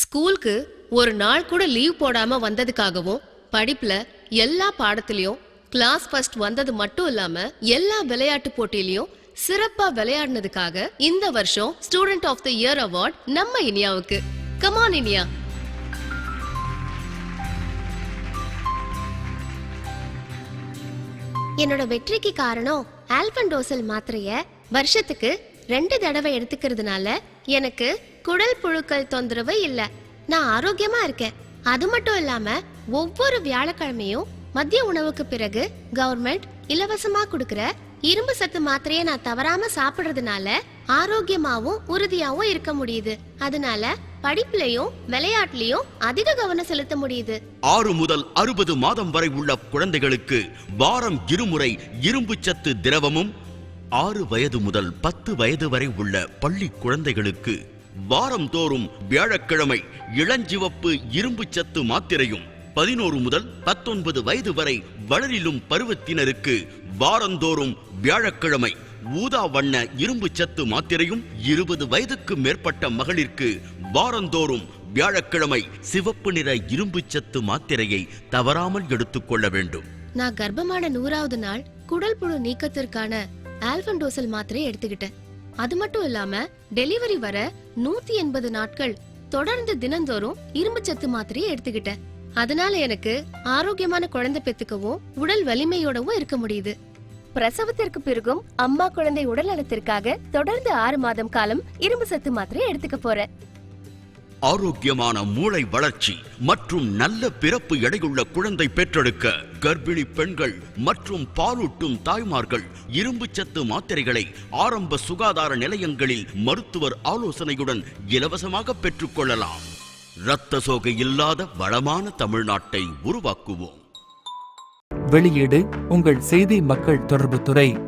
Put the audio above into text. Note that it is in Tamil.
ஸ்கூலுக்கு ஒரு நாள் கூட லீவ் போடாம வந்ததுக்காகவும் படிப்புல எல்லா பாடத்திலயும் கிளாஸ் ஃபர்ஸ்ட் வந்தது மட்டும் இல்லாம எல்லா விளையாட்டு போட்டியிலயும் சிறப்பா விளையாடினதுக்காக இந்த வருஷம் student of the year award நம்ம இனியாவுக்கு. Come on Iniya. என்னோட வெற்றிக்கு காரணம் ஆல்பண்டோசல் மாத்திரைய வருஷத்துக்கு 2 தடவை எடுத்துக்கிறதுனால எனக்கு குடல் புழுக்கள் தொந்தரவு இல்ல. நான் ஆரோக்கியமா இருக்கேன். அது மட்டும் இல்லாம ஒவ்வொரு வியாழக்கிழமையும் மதிய உணவுக்கு பிறகு கவர்மெண்ட் இலவசமா கொடுக்கிற இரும்பு சத்து மாத்திரையை நான் தவறாம சாப்பிடுறதுனால ஆரோக்கியமாவும் உறுதியாவும் இருக்க முடியுது. அதனால படிப்புலயும் விளையாட்டுலயும் அதிக கவனம் செலுத்த முடியுது. 6 முதல் 60 மாதம் வரை உள்ள குழந்தைகளுக்கு வாரம் 2 முறை இரும்பு சத்து திரவமும், 6 வயது முதல் 10 வயது வரை உள்ள பள்ளி குழந்தைகளுக்கு வாரம் தோறும் வியாழக்கிழமை இளஞ்சிவப்பு இரும்பு சத்து மாத்திரையும், 11 முதல் 19 வயது வரை வளரிலும் பருவத்தினருக்கு வாரந்தோறும் வியாழக்கிழமை ஊதா வண்ண இரும்பு சத்து மாத்திரையும், 20 வயதுக்கு மேற்பட்ட மகளிருக்கு வாரந்தோறும் வியாழக்கிழமை சிவப்பு நிற இரும்பு சத்து மாத்திரையை தவறாமல் எடுத்துக்கொள்ள வேண்டும். நான் கர்ப்பமான 100வது நாள் குடல் புழு நீக்கத்திற்கான ஆல்பண்டோசல் மாத்திரை எடுத்துக்கிட்டேன். அது மட்டும் இல்லாம டெலிவரி வர 180 நாட்கள் தொடர்ந்து தினந்தோறும் இரும்பு சத்து மாத்திரையை எடுத்துக்கிட்டேன். அதனால எனக்கு ஆரோக்கியமான குழந்தை பெத்துக்கவும் உடல் வலிமையோடவும் இருக்க முடியுது. பிரசவத்திற்கு பிறகும் அம்மா குழந்தை உடல் நலத்திற்காக தொடர்ந்து 6 மாதம் காலம் இரும்பு சத்து மாத்திரை எடுத்துக்க போறேன். ஆரோக்கியமான மூளை வளர்ச்சி மற்றும் நல்ல பிறப்பு எடையுள்ள குழந்தை பெற்றெடுக்க கர்ப்பிணி பெண்கள் மற்றும் பாலூட்டும் தாய்மார்கள் இரும்பு சத்து மாத்திரைகளை ஆரம்ப சுகாதார நிலையங்களில் மருத்துவர் ஆலோசனையுடன் இலவசமாக பெற்றுக்கொள்ளலாம். இரத்த சோகை இல்லாத வளமான தமிழ்நாட்டை உருவாக்குவோம். வெளியீடு உங்கள் செய்தி மக்கள் தொடர்புத்துறை.